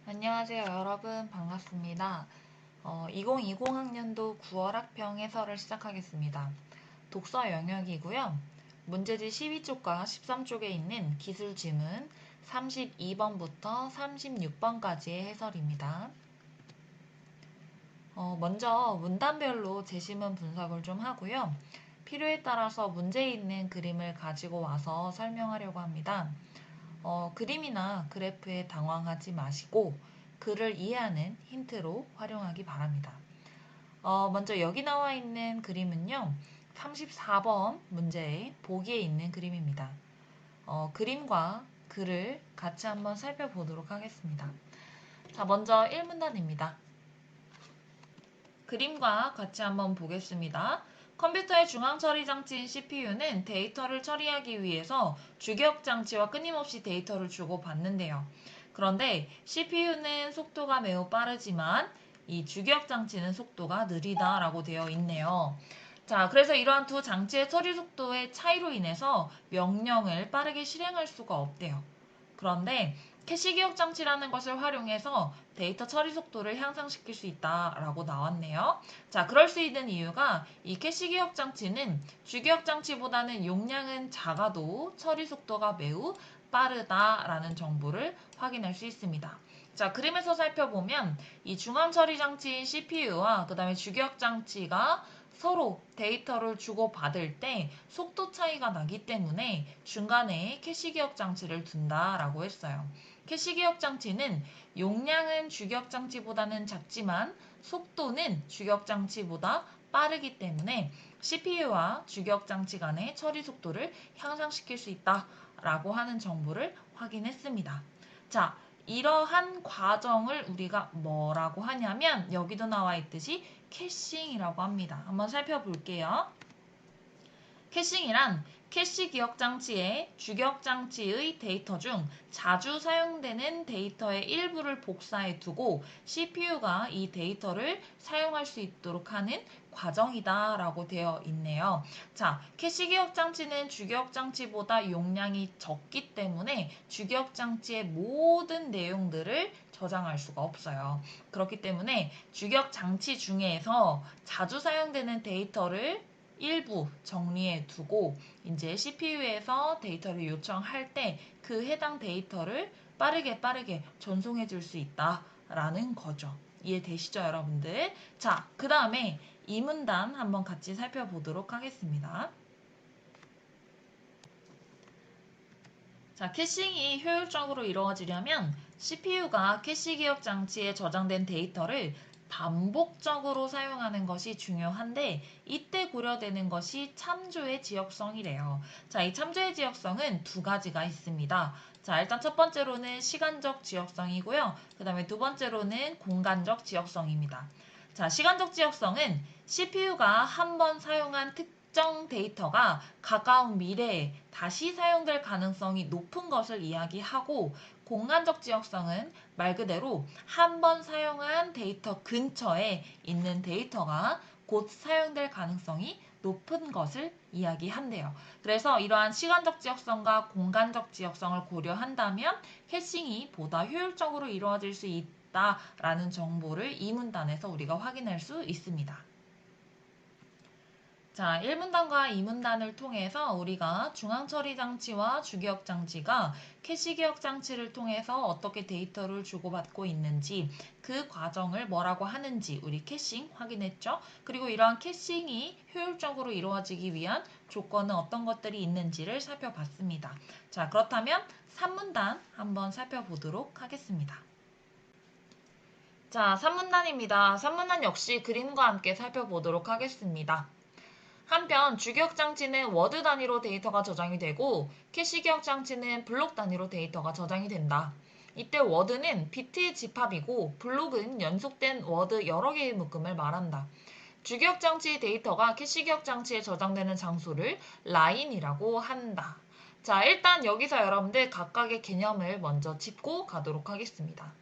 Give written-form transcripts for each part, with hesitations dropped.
안녕하세요, 여러분. 반갑습니다. 2020학년도 9월 학평 해설을 시작하겠습니다. 독서 영역이고요. 문제지 12쪽과 13쪽에 있는 기술 지문 32번부터 36번까지의 해설입니다. 먼저 문단별로 제시문 분석을 좀 하고요. 필요에 따라서 문제 있는 그림을 가지고 와서 설명하려고 합니다. 그림이나 그래프에 당황하지 마시고 글을 이해하는 힌트로 활용하기 바랍니다. 먼저 여기 나와 있는 그림은요. 34번 문제의 보기에 있는 그림입니다. 그림과 글을 같이 한번 살펴보도록 하겠습니다. 자, 먼저 1문단입니다. 그림과 같이 한번 보겠습니다. 컴퓨터의 중앙 처리 장치인 CPU는 데이터를 처리하기 위해서 주기억 장치와 끊임없이 데이터를 주고받는데요. 그런데 CPU는 속도가 매우 빠르지만 이 주기억 장치는 속도가 느리다라고 되어 있네요. 자, 그래서 이러한 두 장치의 처리 속도의 차이로 인해서 명령을 빠르게 실행할 수가 없대요. 그런데 캐시 기억 장치라는 것을 활용해서 데이터 처리 속도를 향상시킬 수 있다라고 나왔네요. 자, 그럴 수 있는 이유가 이 캐시 기억 장치는 주기억 장치보다는 용량은 작아도 처리 속도가 매우 빠르다라는 정보를 확인할 수 있습니다. 자, 그림에서 살펴보면 이 중앙 처리 장치인 CPU와 그 다음에 주기억 장치가 서로 데이터를 주고받을 때 속도 차이가 나기 때문에 중간에 캐시 기억 장치를 둔다라고 했어요. 캐시 기억 장치는 용량은 주기억 장치보다는 작지만 속도는 주기억 장치보다 빠르기 때문에 CPU와 주기억 장치 간의 처리 속도를 향상시킬 수 있다라고 하는 정보를 확인했습니다. 자, 이러한 과정을 우리가 뭐라고 하냐면 여기도 나와 있듯이 캐싱이라고 합니다. 한번 살펴볼게요. 캐싱이란 캐시 기억 장치의 주기억 장치의 데이터 중 자주 사용되는 데이터의 일부를 복사해 두고 CPU가 이 데이터를 사용할 수 있도록 하는 과정이다 라고 되어 있네요. 자, 캐시 기억 장치는 주기억 장치보다 용량이 적기 때문에 주기억 장치의 모든 내용들을 저장할 수가 없어요. 그렇기 때문에 주기억 장치 중에서 자주 사용되는 데이터를 일부 정리해 두고 이제 CPU에서 데이터를 요청할 때 그 해당 데이터를 빠르게 전송해 줄 수 있다라는 거죠. 이해되시죠, 여러분들? 자, 그 다음에 이 문단 한번 같이 살펴보도록 하겠습니다. 자, 캐싱이 효율적으로 이루어지려면 CPU가 캐시 기억 장치에 저장된 데이터를 반복적으로 사용하는 것이 중요한데 이때 고려되는 것이 참조의 지역성이래요. 자, 이 참조의 지역성은 두 가지가 있습니다. 자, 일단 첫 번째로는 시간적 지역성이고요. 그 다음에 두 번째로는 공간적 지역성입니다. 자, 시간적 지역성은 CPU가 한 번 사용한 특정 데이터가 가까운 미래에 다시 사용될 가능성이 높은 것을 이야기하고 공간적 지역성은 말 그대로 한 번 사용한 데이터 근처에 있는 데이터가 곧 사용될 가능성이 높은 것을 이야기한대요. 그래서 이러한 시간적 지역성과 공간적 지역성을 고려한다면 캐싱이 보다 효율적으로 이루어질 수 있다라는 정보를 이 문단에서 우리가 확인할 수 있습니다. 자, 1문단과 2문단을 통해서 우리가 중앙처리장치와 주기억장치가 캐시기억장치를 통해서 어떻게 데이터를 주고받고 있는지 그 과정을 뭐라고 하는지 우리 캐싱 확인했죠. 그리고 이러한 캐싱이 효율적으로 이루어지기 위한 조건은 어떤 것들이 있는지를 살펴봤습니다. 자, 그렇다면 3문단 한번 살펴보도록 하겠습니다. 자, 3문단입니다. 3문단 역시 그림과 함께 살펴보도록 하겠습니다. 한편 주기억 장치는 워드 단위로 데이터가 저장이 되고 캐시 기억 장치는 블록 단위로 데이터가 저장이 된다. 이때 워드는 비트의 집합이고 블록은 연속된 워드 여러 개의 묶음을 말한다. 주기억 장치의 데이터가 캐시 기억 장치에 저장되는 장소를 라인이라고 한다. 자, 일단 여기서 여러분들 각각의 개념을 먼저 짚고 가도록 하겠습니다.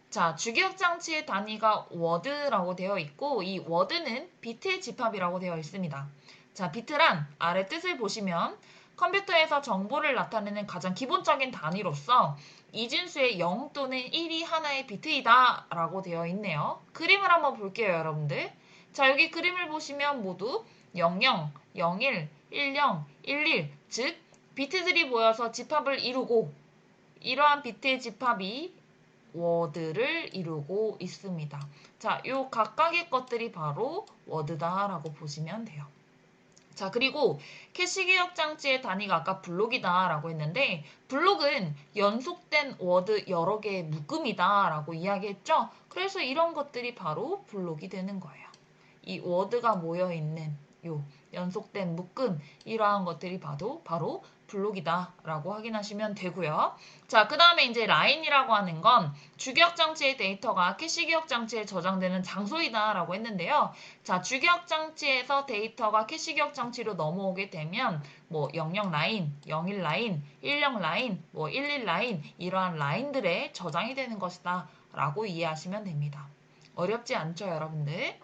자, 주기억 장치의 단위가 워드라고 되어 있고 이 워드는 비트의 집합이라고 되어 있습니다. 자, 비트란 아래 뜻을 보시면 컴퓨터에서 정보를 나타내는 가장 기본적인 단위로서 이진수의 0 또는 1이 하나의 비트이다 라고 되어 있네요. 그림을 한번 볼게요, 여러분들. 자, 여기 그림을 보시면 모두 00, 01, 10, 11, 즉 비트들이 모여서 집합을 이루고 이러한 비트의 집합이 워드를 이루고 있습니다. 자, 요 각각의 것들이 바로 워드다라고 보시면 돼요. 자, 그리고 캐시 기억 장치의 단위가 아까 블록이다라고 했는데 블록은 연속된 워드 여러 개의 묶음이다라고 이야기했죠. 그래서 이런 것들이 바로 블록이 되는 거예요. 이 워드가 모여 있는 요 연속된 묶음 이러한 것들이 바로 블록이다라고 확인하시면 되고요. 자, 그 다음에 이제 라인이라고 하는 건 주기억 장치의 데이터가 캐시 기억 장치에 저장되는 장소이다라고 했는데요. 자, 주기억 장치에서 데이터가 캐시 기억 장치로 넘어오게 되면 뭐 00 라인, 01 라인, 10 라인, 뭐 11 라인 이러한 라인들에 저장이 되는 것이다라고 이해하시면 됩니다. 어렵지 않죠, 여러분들?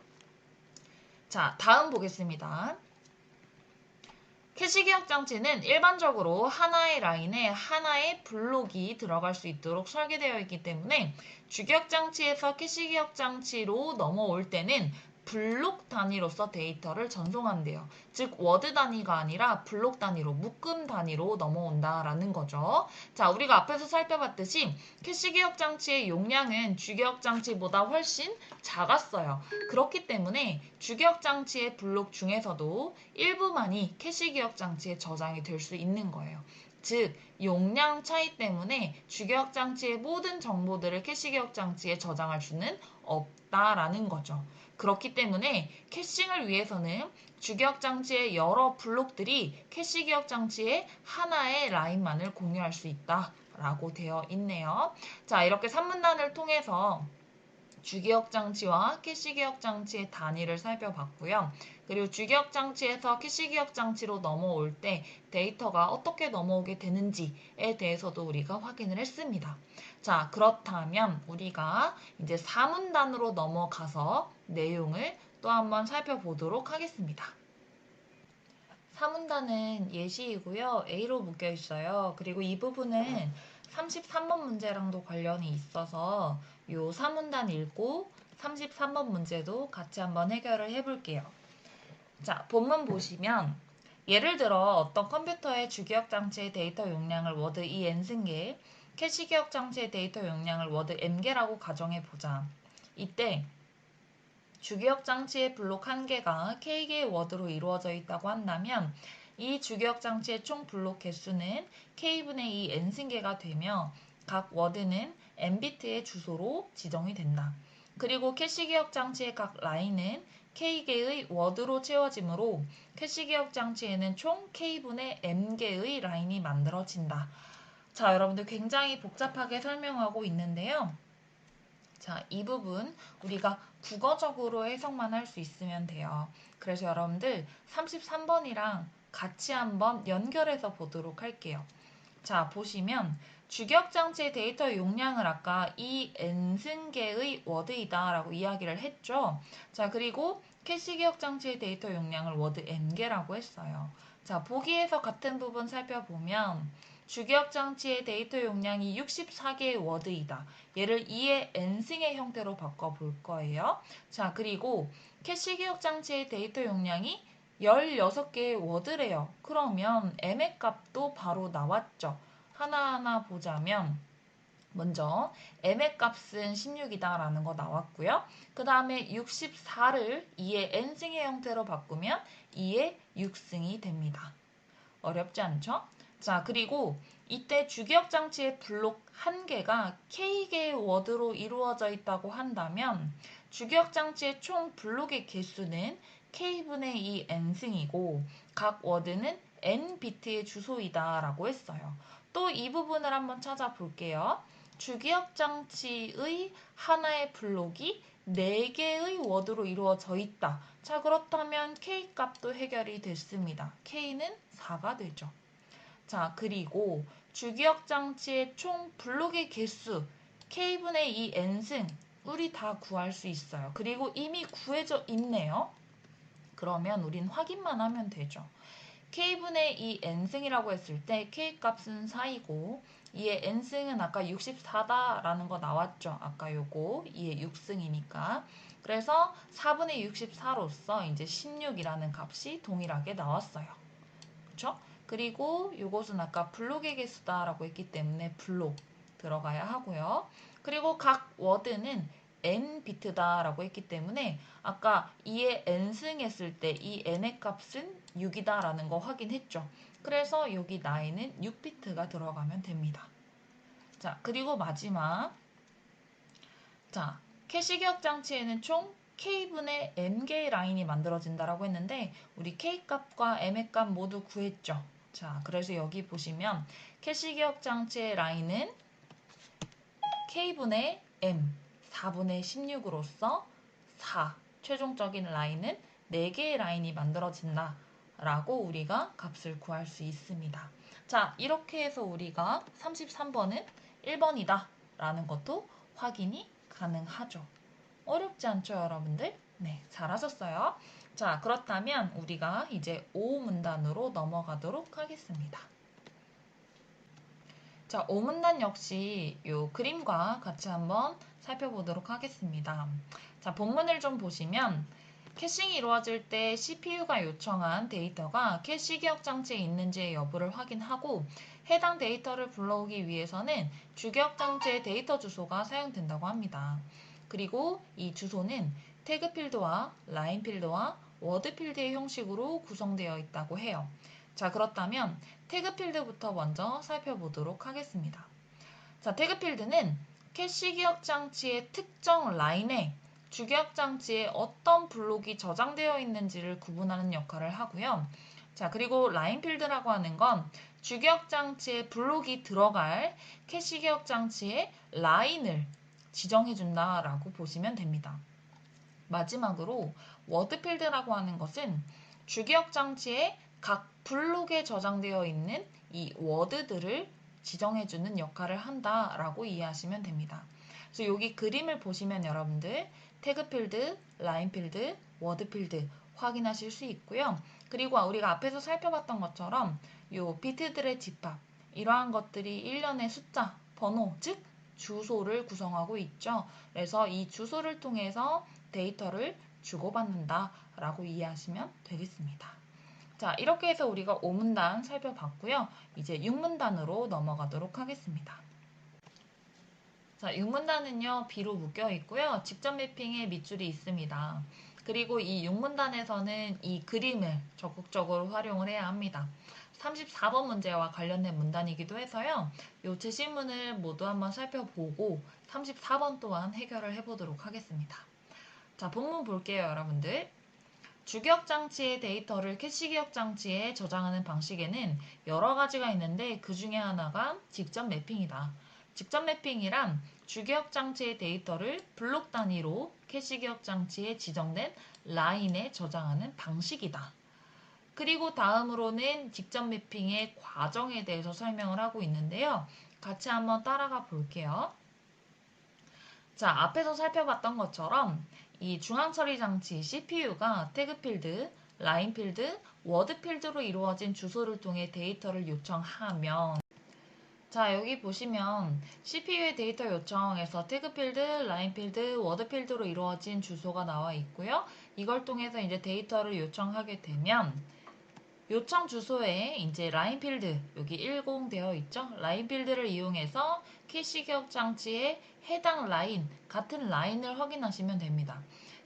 자, 다음 보겠습니다. 캐시 기억 장치는 일반적으로 하나의 라인에 하나의 블록이 들어갈 수 있도록 설계되어 있기 때문에 주기억 장치에서 캐시 기억 장치로 넘어올 때는 블록 단위로서 데이터를 전송한대요. 즉 워드 단위가 아니라 블록 단위로 묶음 단위로 넘어온다라는 거죠. 자, 우리가 앞에서 살펴봤듯이 캐시 기억 장치의 용량은 주기억 장치보다 훨씬 작았어요. 그렇기 때문에 주기억 장치의 블록 중에서도 일부만이 캐시 기억 장치에 저장이 될 수 있는 거예요. 즉 용량 차이 때문에 주기억 장치의 모든 정보들을 캐시 기억 장치에 저장할 수는 없다라는 거죠. 그렇기 때문에 캐싱을 위해서는 주기억 장치의 여러 블록들이 캐시 기억 장치의 하나의 라인만을 공유할 수 있다라고 되어 있네요. 자, 이렇게 산문단을 통해서 주기억 장치와 캐시 기억 장치의 단위를 살펴봤고요. 그리고 주기억 장치에서 캐시 기억 장치로 넘어올 때 데이터가 어떻게 넘어오게 되는지에 대해서도 우리가 확인을 했습니다. 자, 그렇다면 우리가 이제 사문단으로 넘어가서 내용을 또 한번 살펴보도록 하겠습니다. 사문단은 예시이고요. A로 묶여 있어요. 그리고 이 부분은 33번 문제랑도 관련이 있어서 요 사문단 읽고 33번 문제도 같이 한번 해결을 해볼게요. 자, 본문 보시면 예를 들어 어떤 컴퓨터의 주기억 장치의 데이터 용량을 워드 n승계, 캐시 기억 장치의 데이터 용량을 워드 m개라고 가정해보자. 이때 주기억 장치의 블록 1개가 K개의 워드로 이루어져 있다고 한다면 이 주기억 장치의 총 블록 개수는 K분의 2 n승계가 되며 각 워드는 n비트의 주소로 지정이 된다. 그리고 캐시 기억 장치의 각 라인은 K개의 워드로 채워지므로 캐시 기억 장치에는 총 K분의 m개의 라인이 만들어진다. 자, 여러분들 굉장히 복잡하게 설명하고 있는데요. 자, 이 부분 우리가 국어적으로 해석만 할 수 있으면 돼요. 그래서 여러분들 33번이랑 같이 한번 연결해서 보도록 할게요. 자, 보시면 주기억 장치의 데이터 용량을 아까 이 n승계의 워드이다 라고 이야기를 했죠. 자, 그리고 캐시 기억 장치의 데이터 용량을 워드 n개라고 했어요. 자, 보기에서 같은 부분 살펴보면 주기억 장치의 데이터 용량이 64개의 워드이다. 얘를 2의 n승의 형태로 바꿔볼 거예요. 자, 그리고 캐시 기억 장치의 데이터 용량이 16개의 워드래요. 그러면 m의 값도 바로 나왔죠. 하나하나 보자면 먼저 m의 값은 16이다 라는 거 나왔고요. 그 다음에 64를 2의 n승의 형태로 바꾸면 2의 6승이 됩니다. 어렵지 않죠? 자, 그리고 이때 주기억 장치의 블록 1개가 K개의 워드로 이루어져 있다고 한다면 주기억 장치의 총 블록의 개수는 K분의 2 n승이고 각 워드는 n비트의 주소이다 라고 했어요. 또 이 부분을 한번 찾아볼게요. 주기억 장치의 하나의 블록이 4개의 워드로 이루어져 있다. 자, 그렇다면 K값도 해결이 됐습니다. K는 4가 되죠. 자, 그리고 주기억 장치의 총 블록의 개수 K분의 2 n승 우리 다 구할 수 있어요. 그리고 이미 구해져 있네요. 그러면 우린 확인만 하면 되죠. K분의 2 n승이라고 했을 때 K값은 4이고 2의 n승은 아까 64다라는 거 나왔죠. 아까 요거 2의 6승이니까. 그래서 4분의 64로서 이제 16이라는 값이 동일하게 나왔어요. 그쵸? 그리고 요것은 아까 블록의 개수다라고 했기 때문에 블록 들어가야 하고요. 그리고 각 워드는 n 비트다라고 했기 때문에 아까 2의 n승 했을 때 이 n의 값은 6이다라는 거 확인했죠. 그래서 여기 나에는 6비트가 들어가면 됩니다. 자, 그리고 마지막. 자, 캐시 기억 장치에는 총 K분의 M개의 라인이 만들어진다라고 했는데 우리 K 값과 M의 값 모두 구했죠. 자, 그래서 여기 보시면 캐시 기억 장치의 라인은 K분의 M 4분의 16으로서 4 최종적인 라인은 4개의 라인이 만들어진다 라고 우리가 값을 구할 수 있습니다. 자, 이렇게 해서 우리가 33번은 1번이다 라는 것도 확인이 가능하죠. 어렵지 않죠, 여러분들? 네, 잘하셨어요. 자, 그렇다면 우리가 이제 5문단으로 넘어가도록 하겠습니다. 자, 5문단 역시 이 그림과 같이 한번 살펴보도록 하겠습니다. 자, 본문을 좀 보시면 캐싱이 이루어질 때 CPU가 요청한 데이터가 캐시 기억 장치에 있는지의 여부를 확인하고 해당 데이터를 불러오기 위해서는 주기억 장치의 데이터 주소가 사용된다고 합니다. 그리고 이 주소는 태그 필드와 라인 필드와 워드 필드의 형식으로 구성되어 있다고 해요. 자, 그렇다면 태그 필드부터 먼저 살펴보도록 하겠습니다. 자, 태그 필드는 캐시 기억 장치의 특정 라인에 주기억 장치에 어떤 블록이 저장되어 있는지를 구분하는 역할을 하고요. 자, 그리고 라인 필드라고 하는 건 주기억 장치에 블록이 들어갈 캐시 기억 장치의 라인을 지정해 준다라고 보시면 됩니다. 마지막으로 워드 필드라고 하는 것은 주기억 장치에 각 블록에 저장되어 있는 이 워드들을 지정해주는 역할을 한다라고 이해하시면 됩니다. 그래서 여기 그림을 보시면 여러분들 태그 필드, 라인 필드, 워드 필드 확인하실 수 있고요. 그리고 우리가 앞에서 살펴봤던 것처럼 이 비트들의 집합, 이러한 것들이 일련의 숫자, 번호, 즉 주소를 구성하고 있죠. 그래서 이 주소를 통해서 데이터를 주고받는다라고 이해하시면 되겠습니다. 자, 이렇게 해서 우리가 5문단 살펴봤고요. 이제 6문단으로 넘어가도록 하겠습니다. 자, 6문단은요, B로 묶여 있고요. 직접 매핑에 밑줄이 있습니다. 그리고 이 6문단에서는 이 그림을 적극적으로 활용을 해야 합니다. 34번 문제와 관련된 문단이기도 해서요. 이 제시문을 모두 한번 살펴보고 34번 또한 해결을 해보도록 하겠습니다. 자, 본문 볼게요, 여러분들. 주기억 장치의 데이터를 캐시 기억 장치에 저장하는 방식에는 여러 가지가 있는데 그 중에 하나가 직접 매핑이다. 직접 매핑이란 주기억 장치의 데이터를 블록 단위로 캐시 기억 장치에 지정된 라인에 저장하는 방식이다. 그리고 다음으로는 직접 매핑의 과정에 대해서 설명을 하고 있는데요. 같이 한번 따라가 볼게요. 자, 앞에서 살펴봤던 것처럼 이 중앙처리 장치 CPU가 태그 필드, 라인 필드, 워드 필드로 이루어진 주소를 통해 데이터를 요청하면 자, 여기 보시면 CPU의 데이터 요청에서 태그 필드, 라인 필드, 워드 필드로 이루어진 주소가 나와 있고요. 이걸 통해서 이제 데이터를 요청하게 되면 요청 주소에 이제 라인 필드 여기 10 되어 있죠. 라인 필드를 이용해서 캐시 기억 장치의 해당 라인 같은 라인을 확인하시면 됩니다.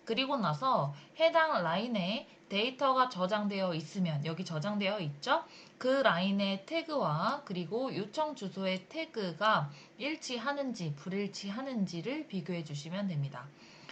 그리고 나서 해당 라인에 데이터가 저장되어 있으면 여기 저장되어 있죠. 그 라인의 태그와 그리고 요청 주소의 태그가 일치하는지 불일치하는지를 비교해 주시면 됩니다.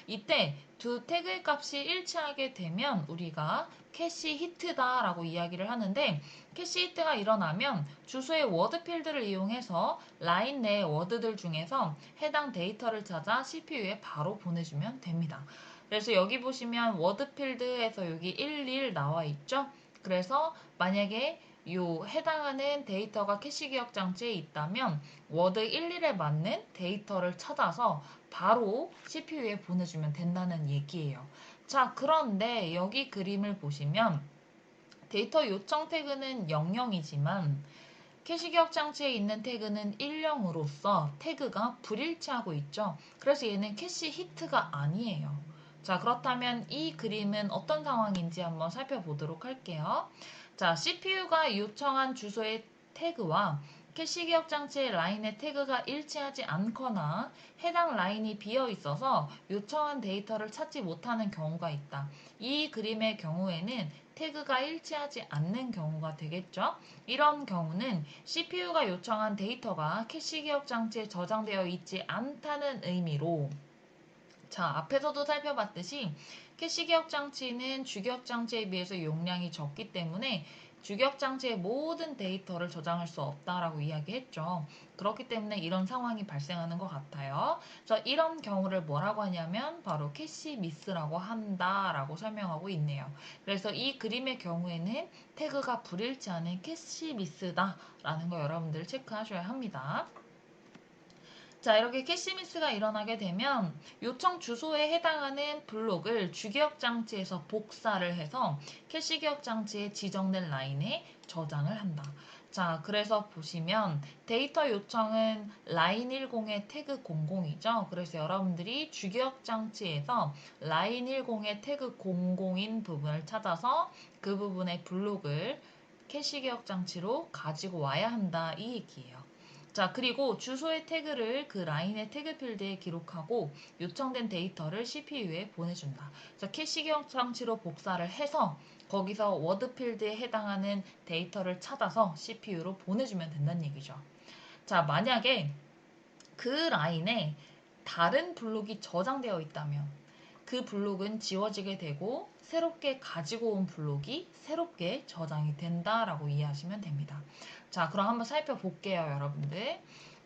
이때 두 태그의 값이 일치하게 되면 우리가 캐시 히트다라고 이야기를 하는데 캐시 히트가 일어나면 주소의 워드 필드를 이용해서 라인 내 워드들 중에서 해당 데이터를 찾아 CPU에 바로 보내주면 됩니다. 그래서 여기 보시면 워드 필드에서 여기 11 나와 있죠. 그래서 만약에 요 해당하는 데이터가 캐시 기억 장치에 있다면 워드 11에 맞는 데이터를 찾아서 바로 CPU에 보내주면 된다는 얘기예요. 자, 그런데 여기 그림을 보시면 데이터 요청 태그는 00이지만 캐시 기억 장치에 있는 태그는 1형으로서 태그가 불일치하고 있죠. 그래서 얘는 캐시 히트가 아니에요. 자, 그렇다면 이 그림은 어떤 상황인지 한번 살펴보도록 할게요. 자, CPU가 요청한 주소의 태그와 캐시 기억 장치의 라인의 태그가 일치하지 않거나 해당 라인이 비어 있어서 요청한 데이터를 찾지 못하는 경우가 있다. 이 그림의 경우에는 태그가 일치하지 않는 경우가 되겠죠. 이런 경우는 CPU가 요청한 데이터가 캐시 기억 장치에 저장되어 있지 않다는 의미로, 자, 앞에서도 살펴봤듯이 캐시 기억 장치는 주기억 장치에 비해서 용량이 적기 때문에 주기억 장치의 모든 데이터를 저장할 수 없다라고 이야기했죠. 그렇기 때문에 이런 상황이 발생하는 것 같아요. 그래서 이런 경우를 뭐라고 하냐면 바로 캐시 미스라고 한다라고 설명하고 있네요. 그래서 이 그림의 경우에는 태그가 불일치하는 캐시 미스다라는 거 여러분들 체크하셔야 합니다. 자, 이렇게 캐시미스가 일어나게 되면 요청 주소에 해당하는 블록을 주기억 장치에서 복사를 해서 캐시 기억 장치에 지정된 라인에 저장을 한다. 자, 그래서 보시면 데이터 요청은 라인 10의 태그 00이죠. 그래서 여러분들이 주기억 장치에서 라인 10의 태그 00인 부분을 찾아서 그 부분의 블록을 캐시 기억 장치로 가지고 와야 한다. 이 얘기예요. 자, 그리고 주소의 태그를 그 라인의 태그 필드에 기록하고 요청된 데이터를 CPU에 보내준다. 자, 캐시 기억 장치로 복사를 해서 거기서 워드 필드에 해당하는 데이터를 찾아서 CPU로 보내주면 된다는 얘기죠. 자, 만약에 그 라인에 다른 블록이 저장되어 있다면 그 블록은 지워지게 되고 새롭게 가지고 온 블록이 새롭게 저장이 된다라고 이해하시면 됩니다. 자, 그럼 한번 살펴볼게요, 여러분들.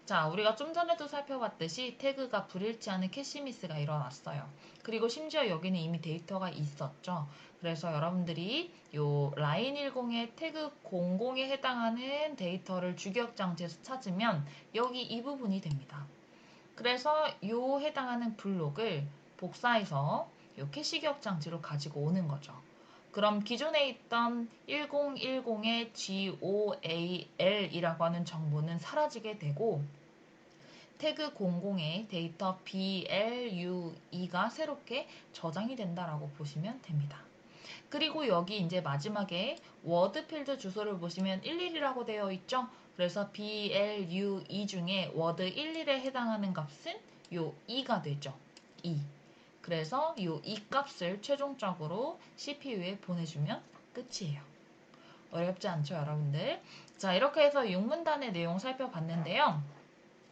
자, 우리가 좀 전에도 살펴봤듯이 태그가 불일치하는 캐시미스가 일어났어요. 그리고 심지어 여기는 이미 데이터가 있었죠. 그래서 여러분들이 요 라인 10의 태그 00에 해당하는 데이터를 주기억 장치에서 찾으면 여기 이 부분이 됩니다. 그래서 요 해당하는 블록을 복사해서 요 캐시 기억 장치로 가지고 오는 거죠. 그럼 기존에 있던 1010의 GOAL이라고 하는 정보는 사라지게 되고 태그 00의 데이터 BLUE가 새롭게 저장이 된다라고 보시면 됩니다. 그리고 여기 이제 마지막에 워드 필드 주소를 보시면 11이라고 되어 있죠. 그래서 BLUE 중에 워드 11에 해당하는 값은 요 2가 되죠. 2. 그래서 요 2 값을 최종적으로 CPU에 보내주면 끝이에요. 어렵지 않죠, 여러분들? 자, 이렇게 해서 육문단의 내용 살펴봤는데요.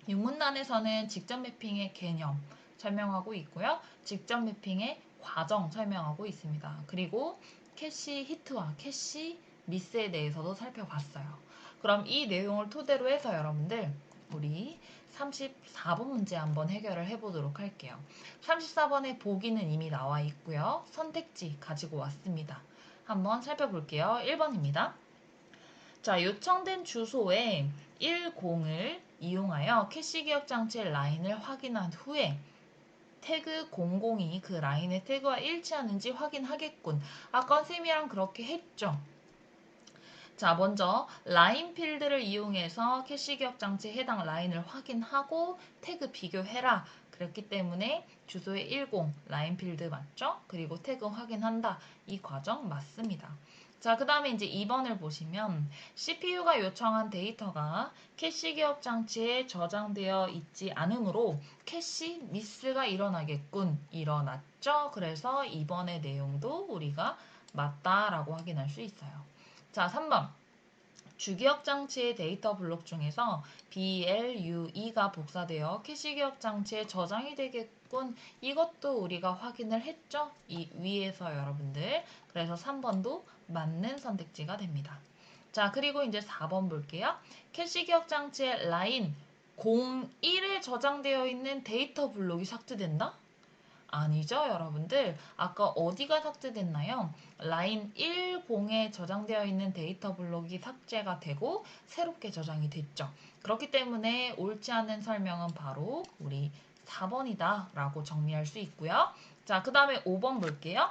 육문단에서는 직접 매핑의 개념 설명하고 있고요. 직접 매핑의 과정 설명하고 있습니다. 그리고 캐시 히트와 캐시 미스에 대해서도 살펴봤어요. 그럼 이 내용을 토대로 해서 여러분들 우리 34번 문제 한번 해결을 해보도록 할게요. 34번의 보기는 이미 나와 있고요. 선택지 가지고 왔습니다. 한번 살펴볼게요. 1번입니다. 자, 요청된 주소에 10을 이용하여 캐시 기억 장치의 라인을 확인한 후에 태그 00이 그 라인의 태그와 일치하는지 확인하겠군. 아까 쌤이랑 그렇게 했죠. 자, 먼저 라인 필드를 이용해서 캐시 기억 장치에 해당 라인을 확인하고 태그 비교해라. 그랬기 때문에 주소에 10 라인 필드 맞죠? 그리고 태그 확인한다. 이 과정 맞습니다. 자, 그 다음에 이제 2번을 보시면 CPU가 요청한 데이터가 캐시 기억 장치에 저장되어 있지 않으므로 캐시 미스가 일어나겠군. 일어났죠? 그래서 2번의 내용도 우리가 맞다라고 확인할 수 있어요. 자, 3번. 주기억 장치의 데이터 블록 중에서 BLUE가 복사되어 캐시 기억 장치에 저장이 되겠군. 이것도 우리가 확인을 했죠? 이 위에서 여러분들. 그래서 3번도 맞는 선택지가 됩니다. 자, 그리고 이제 4번 볼게요. 캐시 기억 장치의 라인 01에 저장되어 있는 데이터 블록이 삭제된다? 아니죠, 여러분들. 아까 어디가 삭제됐나요? 라인 10에 저장되어 있는 데이터 블록이 삭제가 되고 새롭게 저장이 됐죠. 그렇기 때문에 옳지 않은 설명은 바로 우리 4번이다 라고 정리할 수 있고요. 자, 그 다음에 5번 볼게요.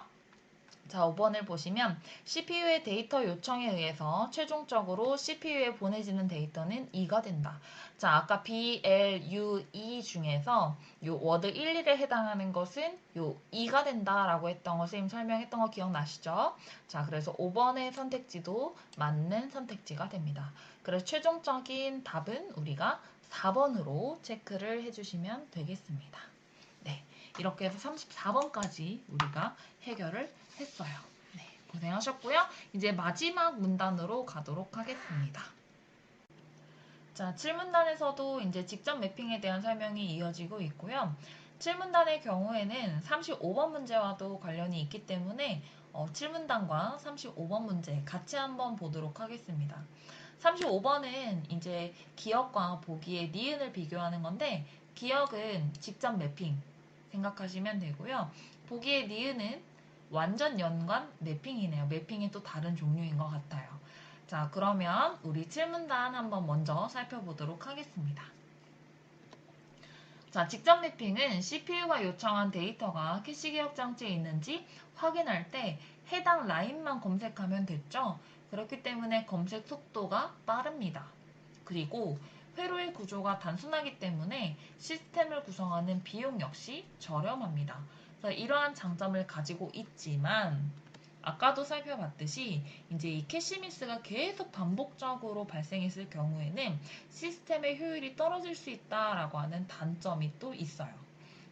자, 5번을 보시면 CPU의 데이터 요청에 의해서 최종적으로 CPU에 보내지는 데이터는 2가 된다. 자, 아까 BLUE 중에서 요 워드 1, 2에 해당하는 것은 요 2가 된다라고 했던 거 선생님 설명했던 거 기억나시죠? 자, 그래서 5번의 선택지도 맞는 선택지가 됩니다. 그래서 최종적인 답은 우리가 4번으로 체크를 해주시면 되겠습니다. 네, 이렇게 해서 34번까지 우리가 해결을 했어요. 네, 고생하셨고요. 이제 마지막 문단으로 가도록 하겠습니다. 자, 7문단에서도 이제 직접 매핑에 대한 설명이 이어지고 있고요. 7문단의 경우에는 35번 문제와도 관련이 있기 때문에 7문단과 35번 문제 같이 한번 보도록 하겠습니다. 35번은 이제 기억과 보기의 니은을 비교하는 건데, 기억은 직접 매핑 생각하시면 되고요. 보기의 니은은 완전 연관 매핑이네요. 매핑이 또 다른 종류인 것 같아요. 자, 그러면 우리 7문단 한번 먼저 살펴보도록 하겠습니다. 자, 직접 매핑은 CPU가 요청한 데이터가 캐시 기억 장치에 있는지 확인할 때 해당 라인만 검색하면 됐죠. 그렇기 때문에 검색 속도가 빠릅니다. 그리고 회로의 구조가 단순하기 때문에 시스템을 구성하는 비용 역시 저렴합니다. 그래서 이러한 장점을 가지고 있지만 아까도 살펴봤듯이 이제 이 캐시 미스가 계속 반복적으로 발생했을 경우에는 시스템의 효율이 떨어질 수 있다라고 하는 단점이 또 있어요.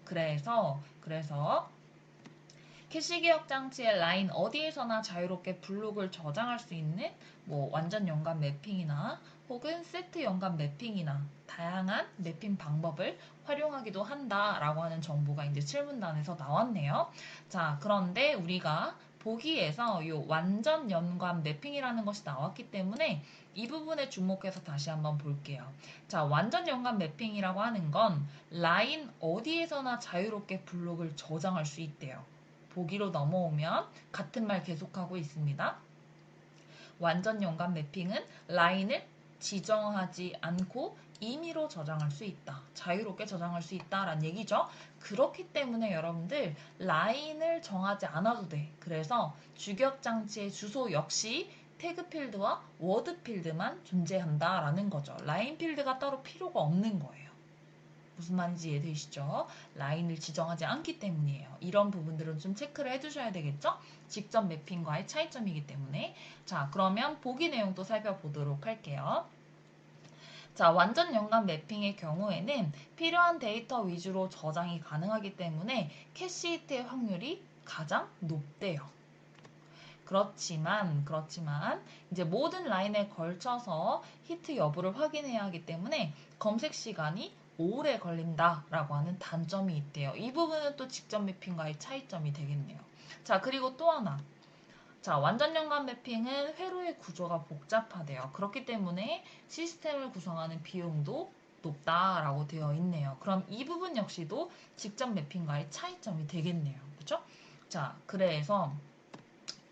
그래서 캐시 기억 장치의 라인 어디에서나 자유롭게 블록을 저장할 수 있는 뭐 완전 연관 매핑이나 혹은 세트 연관 매핑이나 다양한 매핑 방법을 활용하기도 한다라고 하는 정보가 이제 7문단에서 나왔네요. 자, 그런데 우리가 보기에서 이 완전 연관 매핑이라는 것이 나왔기 때문에 이 부분에 주목해서 다시 한번 볼게요. 자, 완전 연관 매핑이라고 하는 건 라인 어디에서나 자유롭게 블록을 저장할 수 있대요. 보기로 넘어오면 같은 말 계속하고 있습니다. 완전 연관 매핑은 라인을 지정하지 않고 임의로 저장할 수 있다. 자유롭게 저장할 수 있다라는 얘기죠. 그렇기 때문에 여러분들 라인을 정하지 않아도 돼. 그래서 주격 장치의 주소 역시 태그 필드와 워드 필드만 존재한다라는 거죠. 라인 필드가 따로 필요가 없는 거예요. 무슨 말인지 이해되시죠? 라인을 지정하지 않기 때문이에요. 이런 부분들은 좀 체크를 해두셔야 되겠죠? 직접 매핑과의 차이점이기 때문에. 자, 그러면 보기 내용도 살펴보도록 할게요. 자, 완전 연관 매핑의 경우에는 필요한 데이터 위주로 저장이 가능하기 때문에 캐시 히트의 확률이 가장 높대요. 그렇지만 이제 모든 라인에 걸쳐서 히트 여부를 확인해야 하기 때문에 검색 시간이 오래 걸린다라고 하는 단점이 있대요. 이 부분은 또 직접 매핑과의 차이점이 되겠네요. 자, 그리고 또 하나. 자, 완전 연관 매핑은 회로의 구조가 복잡하대요. 그렇기 때문에 시스템을 구성하는 비용도 높다라고 되어 있네요. 그럼 이 부분 역시도 직접 매핑과의 차이점이 되겠네요. 그렇죠? 자, 그래서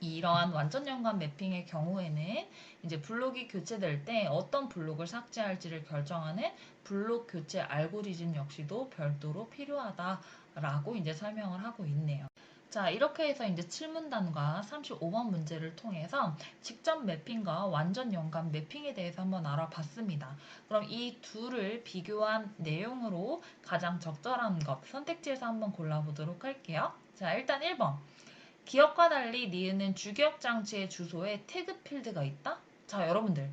이러한 완전 연관 매핑의 경우에는 이제 블록이 교체될 때 어떤 블록을 삭제할지를 결정하는 블록 교체 알고리즘 역시도 별도로 필요하다라고 이제 설명을 하고 있네요. 자, 이렇게 해서 이제 7문단과 35번 문제를 통해서 직접 매핑과 완전 연관 매핑에 대해서 한번 알아봤습니다. 그럼 이 둘을 비교한 내용으로 가장 적절한 것 선택지에서 한번 골라보도록 할게요. 자, 일단 1번. 기억과 달리 니은은 주기억 장치의 주소에 태그 필드가 있다? 자, 여러분들.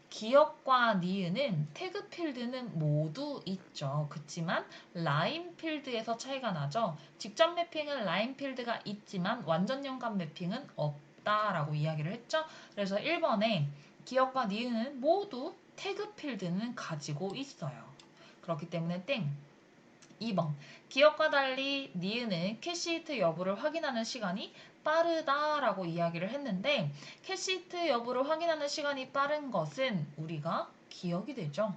기억과 니은은 태그 필드는 모두 있죠. 그렇지만 라인 필드에서 차이가 나죠. 직접 매핑은 라인 필드가 있지만 완전 연관 매핑은 없다라고 이야기를 했죠. 그래서 1번에 기억과 니은은 모두 태그 필드는 가지고 있어요. 그렇기 때문에 땡. 2번. 기억과 달리 니은은 캐시히트 여부를 확인하는 시간이 빠르다라고 이야기를 했는데 캐시히트 여부를 확인하는 시간이 빠른 것은 우리가 기억이 되죠.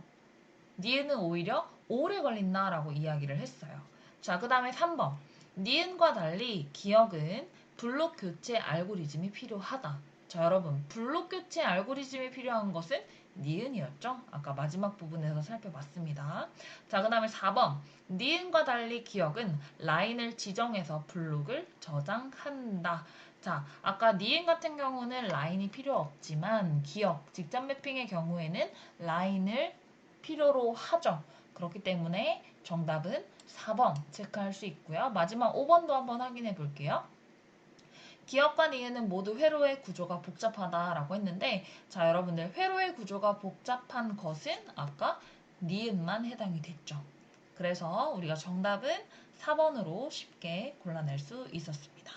니은은 오히려 오래 걸린다라고 이야기를 했어요. 자, 그 다음에 3번. 니은과 달리 기억은 블록 교체 알고리즘이 필요하다. 자, 여러분, 블록 교체 알고리즘이 필요한 것은 니은이었죠? 아까 마지막 부분에서 살펴봤습니다. 자, 그 다음에 4번. 니은과 달리 기억은 라인을 지정해서 블록을 저장한다. 자, 아까 니은 같은 경우는 라인이 필요 없지만 기억, 직접 매핑의 경우에는 라인을 필요로 하죠. 그렇기 때문에 정답은 4번 체크할 수 있고요. 마지막 5번도 한번 확인해 볼게요. 기억과 니은은 모두 회로의 구조가 복잡하다라고 했는데, 자, 여러분들 회로의 구조가 복잡한 것은 아까 니은만 해당이 됐죠. 그래서 우리가 정답은 4번으로 쉽게 골라낼 수 있었습니다.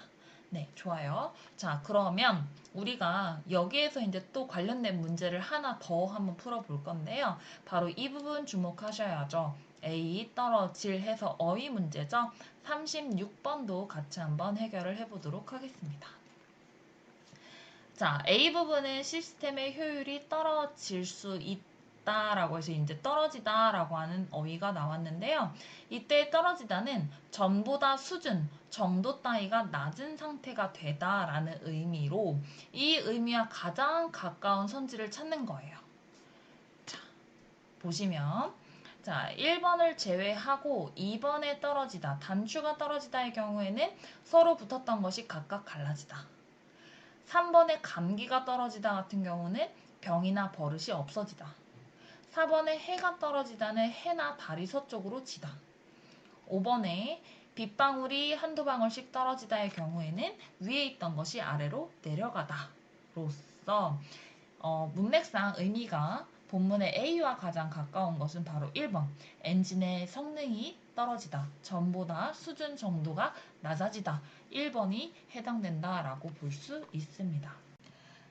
네, 좋아요. 자, 그러면 우리가 여기에서 이제 또 관련된 문제를 하나 더 한번 풀어볼 건데요. 바로 이 부분 주목하셔야죠. A 떨어질 해서 어휘 문제죠. 36번도 같이 한번 해결을 해보도록 하겠습니다. 자, A 부분은 시스템의 효율이 떨어질 수 있다라고 해서 이제 떨어지다라고 하는 어휘가 나왔는데요. 이때 떨어지다는 전보다 수준, 정도 따위가 낮은 상태가 되다라는 의미로 이 의미와 가장 가까운 선지를 찾는 거예요. 자, 보시면 자, 1번을 제외하고 2번에 떨어지다, 단추가 떨어지다의 경우에는 서로 붙었던 것이 각각 갈라지다. 3번에 감기가 떨어지다 같은 경우는 병이나 버릇이 없어지다. 4번에 해가 떨어지다는 해나 달이 서쪽으로 지다. 5번에 빗방울이 한두 방울씩 떨어지다의 경우에는 위에 있던 것이 아래로 내려가다. 로서 문맥상 의미가 본문의 A와 가장 가까운 것은 바로 1번. 엔진의 성능이 떨어지다. 전보다 수준 정도가 낮아지다. 1번이 해당된다라고 볼 수 있습니다.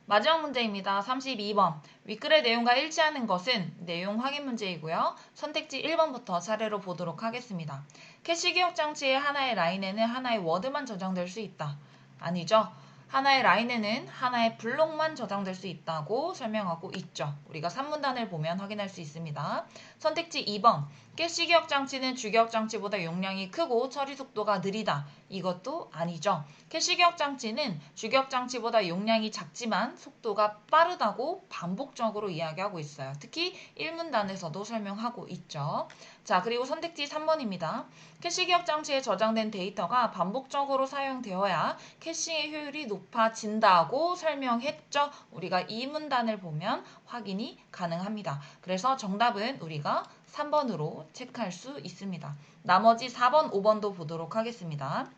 마지막 문제입니다. 32번. 윗글의 내용과 일치하는 것은 내용 확인 문제이고요. 선택지 1번부터 차례로 보도록 하겠습니다. 캐시 기억 장치의 하나의 라인에는 하나의 워드만 저장될 수 있다. 아니죠. 하나의 라인에는 하나의 블록만 저장될 수 있다고 설명하고 있죠. 우리가 3문단을 보면 확인할 수 있습니다. 선택지 2번. 캐시 기억 장치는 주기억 장치보다 용량이 크고 처리 속도가 느리다. 이것도 아니죠. 캐시 기억 장치는 주기억 장치보다 용량이 작지만 속도가 빠르다고 반복적으로 이야기하고 있어요. 특히 1문단에서도 설명하고 있죠. 자, 그리고 선택지 3번입니다. 캐시 기억 장치에 저장된 데이터가 반복적으로 사용되어야 캐시의 효율이 높아진다고 설명했죠. 우리가 이 문단을 보면 확인이 가능합니다. 그래서 정답은 우리가 3번으로 체크할 수 있습니다. 나머지 4번, 5번도 보도록 하겠습니다.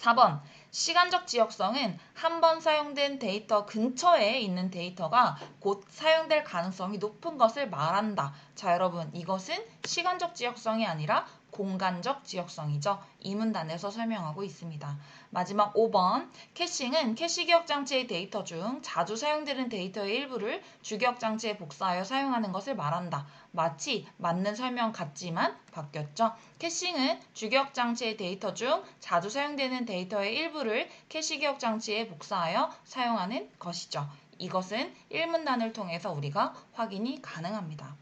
4번. 시간적 지역성은 한 번 사용된 데이터 근처에 있는 데이터가 곧 사용될 가능성이 높은 것을 말한다. 자, 여러분, 이것은 시간적 지역성이 아니라 공간적 지역성이죠. 이 문단에서 설명하고 있습니다. 마지막 5번. 캐싱은 캐시 기억 장치의 데이터 중 자주 사용되는 데이터의 일부를 주기억 장치에 복사하여 사용하는 것을 말한다. 마치 맞는 설명 같지만 바뀌었죠. 캐싱은 주기억 장치의 데이터 중 자주 사용되는 데이터의 일부를 캐시 기억 장치에 복사하여 사용하는 것이죠. 이것은 1문단을 통해서 우리가 확인이 가능합니다.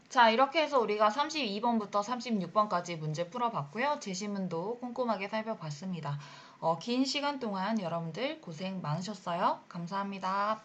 자, 이렇게 해서 우리가 32번부터 36번까지 문제 풀어봤고요. 제시문도 꼼꼼하게 살펴봤습니다. 긴 시간 동안 여러분들 고생 많으셨어요. 감사합니다.